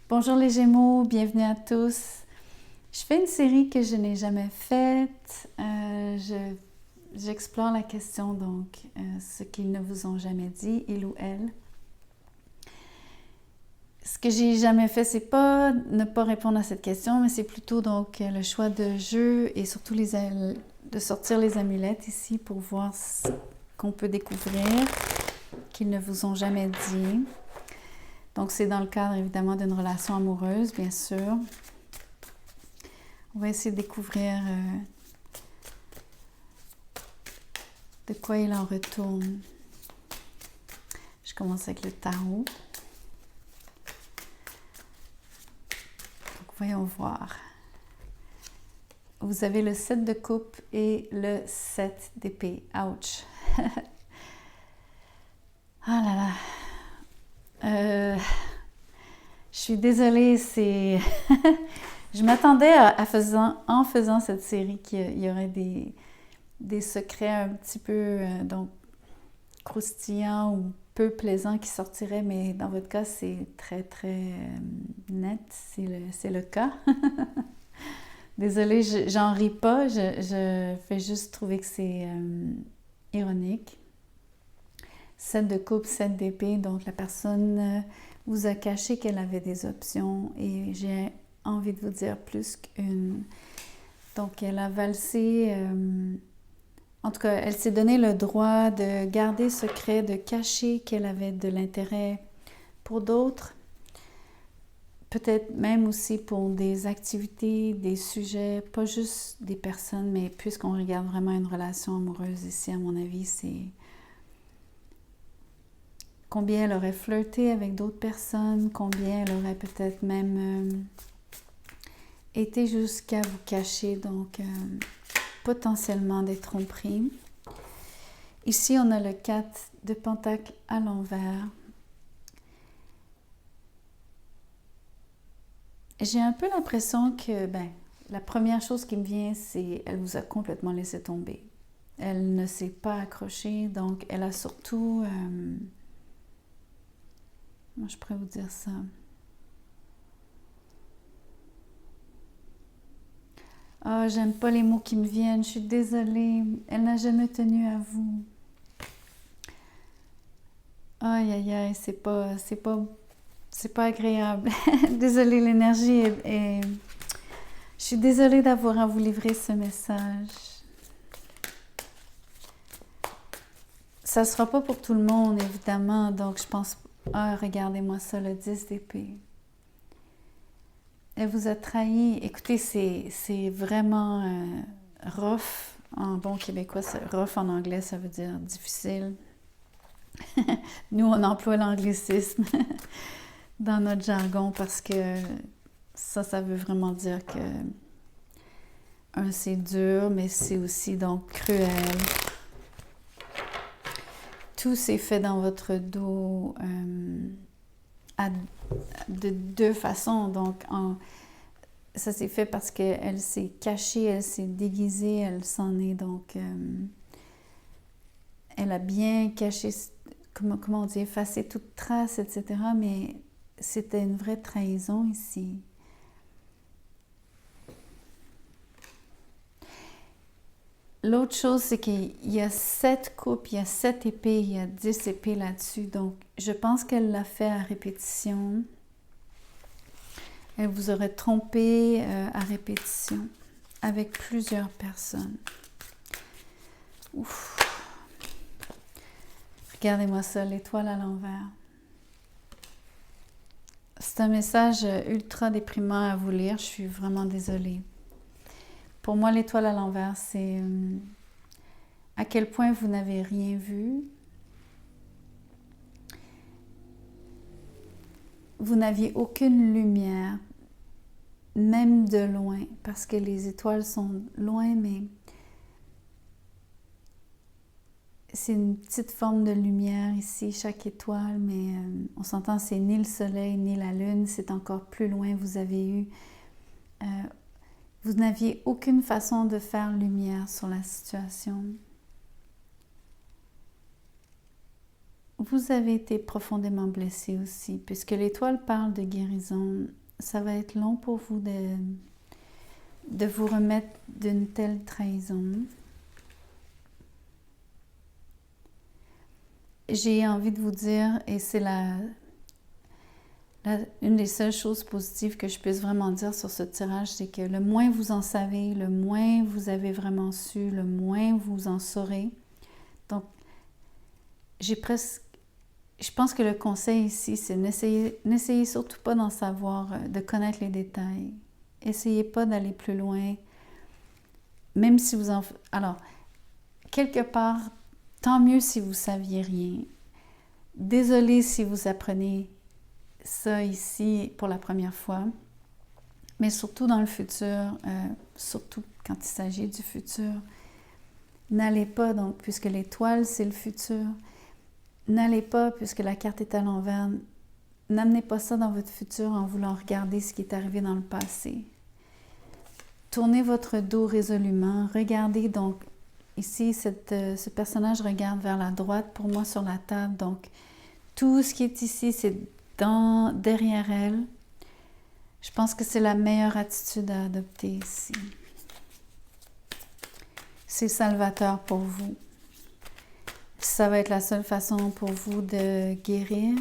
Bonjour les Gémeaux, bienvenue à tous. Je fais une série que je n'ai jamais faite. J'explore la question, donc, ce qu'ils ne vous ont jamais dit, il ou elle. Ce que j'ai jamais fait, c'est pas ne pas répondre à cette question, mais c'est plutôt donc le choix de jeu et surtout de sortir les amulettes ici pour voir ce qu'on peut découvrir qu'ils ne vous ont jamais dit. Donc, c'est dans le cadre, évidemment, d'une relation amoureuse, bien sûr. On va essayer de découvrir de quoi il en retourne. Je commence avec le tarot. Donc, voyons voir. Vous avez le 7 de coupe et le 7 d'épée. Ouch! Ah là là! Je suis désolée, c'est... Je m'attendais en faisant cette série qu'il y aurait des secrets un petit peu donc croustillants ou peu plaisants qui sortiraient, mais dans votre cas, c'est très, très net, c'est le cas. Désolée, j'en ris pas, je fais juste trouver que c'est ironique. 7 de coupe, 7 d'épée, donc la personne vous a caché qu'elle avait des options et j'ai envie de vous dire plus qu'une. Donc elle a valsé, en tout cas elle s'est donné le droit de garder secret, de cacher qu'elle avait de l'intérêt pour d'autres, peut-être même aussi pour des activités, des sujets, pas juste des personnes, mais puisqu'on regarde vraiment une relation amoureuse ici, à mon avis, c'est combien elle aurait flirté avec d'autres personnes, combien elle aurait peut-être même été jusqu'à vous cacher, donc potentiellement des tromperies. Ici, on a le 4 de Pentacle à l'envers. J'ai un peu l'impression que, la première chose qui me vient, c'est qu'elle vous a complètement laissé tomber. Elle ne s'est pas accrochée, donc elle a surtout... Moi, je pourrais vous dire ça. Ah, j'aime pas les mots qui me viennent, je suis désolée. Elle n'a jamais tenu à vous. Aïe, aïe, aïe, c'est pas agréable. Désolée, l'énergie est... Je suis désolée d'avoir à vous livrer ce message. Ça sera pas pour tout le monde, évidemment, donc je pense... Ah, regardez-moi ça, le 10 d'épée. Elle vous a trahi. Écoutez, c'est vraiment rough. En bon québécois, rough en anglais, ça veut dire difficile. Nous, on emploie l'anglicisme dans notre jargon parce que ça veut vraiment dire que c'est dur, mais c'est aussi donc cruel. Tout s'est fait dans votre dos de deux façons. Donc, ça s'est fait parce qu'elle s'est cachée, elle s'est déguisée, elle s'en est donc... elle a bien caché, comment on dit, effacé toute trace, etc. Mais c'était une vraie trahison ici. L'autre chose, c'est qu'il y a 7 coupes, il y a 7 épées, il y a 10 épées là-dessus. Donc, je pense qu'elle l'a fait à répétition. Elle vous aurait trompé à répétition avec plusieurs personnes. Ouf. Regardez-moi ça, l'étoile à l'envers. C'est un message ultra déprimant à vous lire, je suis vraiment désolée. Pour moi, l'étoile à l'envers, c'est à quel point vous n'avez rien vu. Vous n'aviez aucune lumière, même de loin, parce que les étoiles sont loin, mais c'est une petite forme de lumière ici, chaque étoile, mais on s'entend, c'est ni le soleil, ni la lune, c'est encore plus loin. Vous n'aviez aucune façon de faire lumière sur la situation. vous avez été profondément blessé aussi, puisque l'étoile parle de guérison. Ça va être long pour vous de vous remettre d'une telle trahison. J'ai envie de vous dire, et c'est une des seules choses positives que je puisse vraiment dire sur ce tirage, c'est que le moins vous en savez, le moins vous avez vraiment su, le moins vous en saurez. Donc, je pense que le conseil ici, c'est n'essayez surtout pas d'en savoir, de connaître les détails. Essayez pas d'aller plus loin, même si vous en... Alors, quelque part, tant mieux si vous saviez rien. Désolée si vous apprenez ça ici pour la première fois, mais surtout dans le futur, surtout quand il s'agit du futur, n'allez pas, donc, puisque l'étoile, c'est le futur, n'allez pas, puisque la carte est à l'envers, n'amenez pas ça dans votre futur en voulant regarder ce qui est arrivé dans le passé. Tournez votre dos résolument, regardez donc, ici, ce personnage regarde vers la droite pour moi sur la table, donc tout ce qui est ici, c'est derrière elle. Je pense que c'est la meilleure attitude à adopter ici. C'est salvateur pour vous. Ça va être la seule façon pour vous de guérir.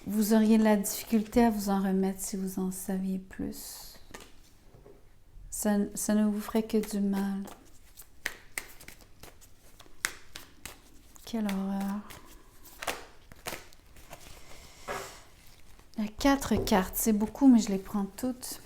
Vous auriez de la difficulté à vous en remettre si vous en saviez plus. Ça ne vous ferait que du mal. Quelle horreur. Il y a 4 cartes, c'est beaucoup, mais je les prends toutes.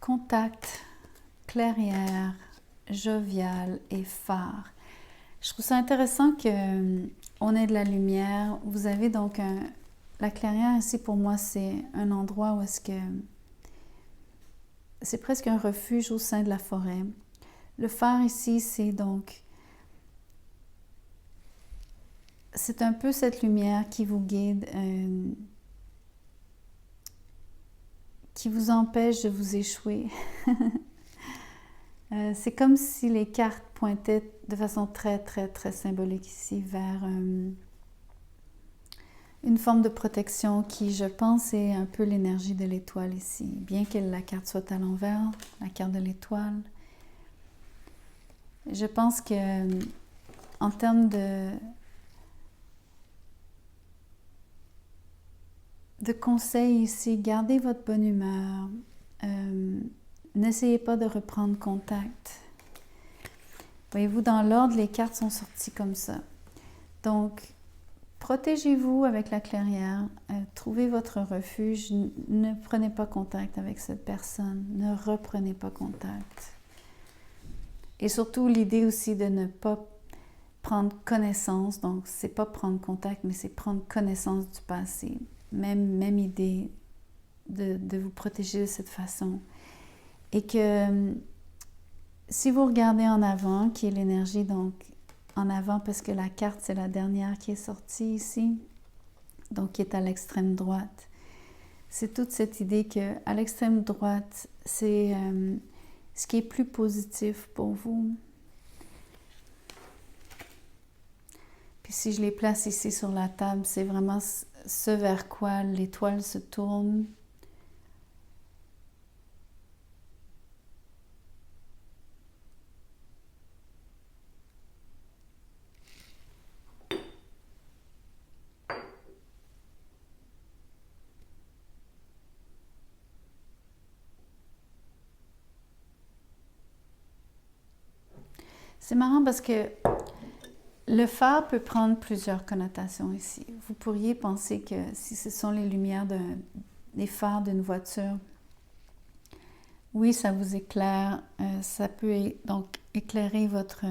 Contact, clairière, jovial et phare. Je trouve ça intéressant qu'on ait de la lumière. Vous avez donc la clairière ici, pour moi, c'est un endroit où est-ce que... C'est presque un refuge au sein de la forêt. Le phare ici, c'est donc... C'est un peu cette lumière qui vous guide, qui vous empêche de vous échouer. C'est comme si les cartes pointaient de façon très, très, très symbolique ici vers une forme de protection qui, je pense, est un peu l'énergie de l'étoile ici. Bien que la carte soit à l'envers, la carte de l'étoile, je pense que en termes de conseils ici, gardez votre bonne humeur. N'essayez pas de reprendre contact. Voyez-vous, dans l'ordre, les cartes sont sorties comme ça. Donc, protégez-vous avec la clairière. Trouvez votre refuge. Ne prenez pas contact avec cette personne. Ne reprenez pas contact. Et surtout, l'idée aussi de ne pas prendre connaissance. Donc, c'est pas prendre contact, mais c'est prendre connaissance du passé. Même idée de vous protéger de cette façon. Et que si vous regardez en avant, qui est l'énergie, donc en avant, parce que la carte, c'est la dernière qui est sortie ici, donc qui est à l'extrême droite. C'est toute cette idée qu'à l'extrême droite, c'est ce qui est plus positif pour vous. Puis si je les place ici sur la table, c'est vraiment ce vers quoi l'étoile se tourne. C'est marrant parce que le phare peut prendre plusieurs connotations ici. Vous pourriez penser que si ce sont les lumières des phares d'une voiture, oui, ça vous éclaire. Ça peut donc éclairer votre...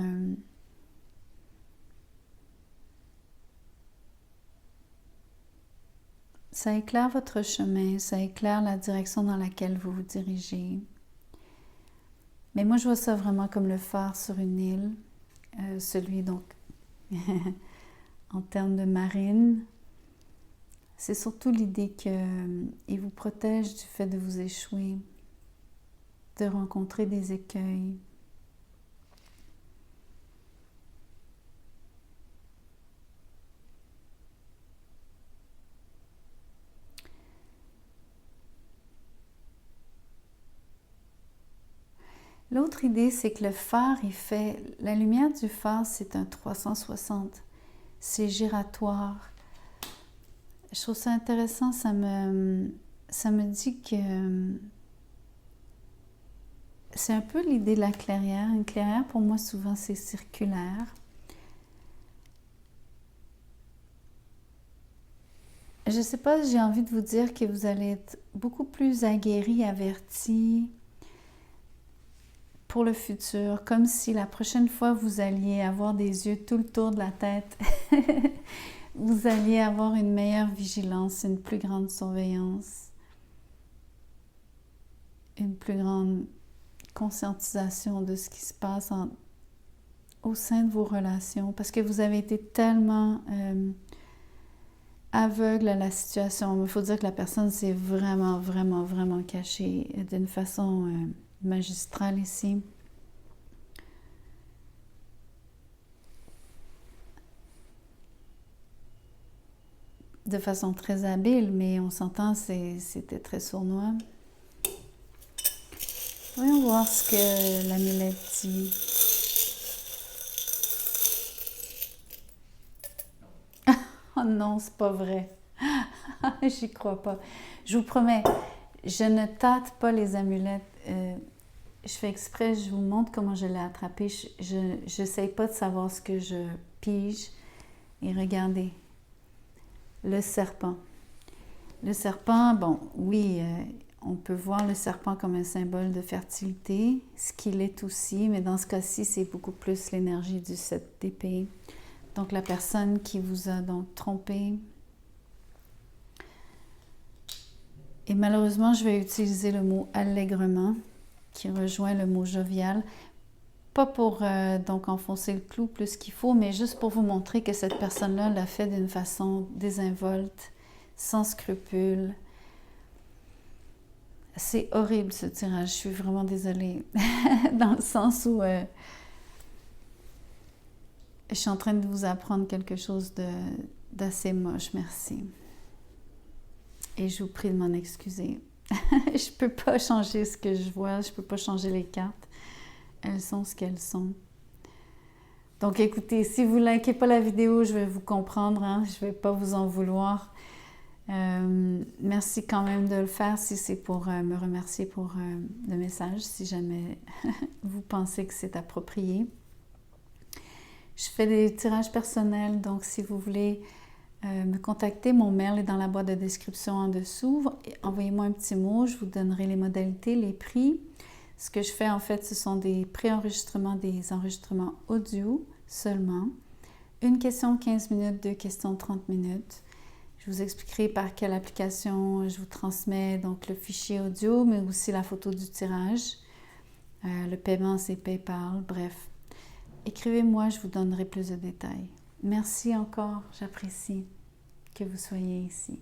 ça éclaire votre chemin, ça éclaire la direction dans laquelle vous vous dirigez. Mais moi, je vois ça vraiment comme le phare sur une île. Celui, donc, en termes de marine. C'est surtout l'idée qu'il vous protège du fait de vous échouer, de rencontrer des écueils. L'autre idée, c'est que le phare, la lumière du phare, c'est un 360. C'est giratoire. Je trouve ça intéressant, ça me dit que c'est un peu l'idée de la clairière. Une clairière, pour moi, souvent, c'est circulaire. Je ne sais pas, j'ai envie de vous dire que vous allez être beaucoup plus aguerri, averti pour le futur, comme si la prochaine fois vous alliez avoir des yeux tout le tour de la tête. Vous alliez avoir une meilleure vigilance, une plus grande surveillance, une plus grande conscientisation de ce qui se passe au sein de vos relations, parce que vous avez été tellement aveugle à la situation. Il faut dire que la personne s'est vraiment, vraiment, vraiment cachée d'une façon magistrale ici. De façon très habile, mais on s'entend, c'était très sournois. Voyons voir ce que l'amulette dit. Oh non, c'est pas vrai. J'y crois pas. Je vous promets, je ne tâte pas les amulettes. Je fais exprès, je vous montre comment je l'ai attrapé. Je n'essaye pas de savoir ce que je pige. Et regardez, le serpent. Le serpent, bon, oui, on peut voir le serpent comme un symbole de fertilité, ce qu'il est aussi, mais dans ce cas-ci, c'est beaucoup plus l'énergie du 7 d'épée. Donc, la personne qui vous a donc trompé. Et malheureusement, je vais utiliser le mot allègrement, qui rejoint le mot jovial. Pas pour donc enfoncer le clou plus qu'il faut, mais juste pour vous montrer que cette personne-là l'a fait d'une façon désinvolte, sans scrupule. C'est horrible ce tirage, je suis vraiment désolée. Dans le sens où je suis en train de vous apprendre quelque chose d'assez moche, merci. Et je vous prie de m'en excuser. Je ne peux pas changer ce que je vois, je ne peux pas changer les cartes. Elles sont ce qu'elles sont. Donc écoutez, si vous ne likez pas la vidéo, je vais vous comprendre, hein? Je ne vais pas vous en vouloir. Merci quand même de le faire si c'est pour me remercier pour le message, si jamais vous pensez que c'est approprié. Je fais des tirages personnels, donc si vous voulez me contacter, mon mail est dans la boîte de description en dessous. Envoyez-moi un petit mot, je vous donnerai les modalités, les prix. Ce que je fais en fait, ce sont des pré-enregistrements, des enregistrements audio seulement. Une question 15 minutes, deux questions 30 minutes. Je vous expliquerai par quelle application je vous transmets donc le fichier audio, mais aussi la photo du tirage. Le paiement, c'est PayPal, bref. Écrivez-moi, je vous donnerai plus de détails. Merci encore, j'apprécie que vous soyez ici.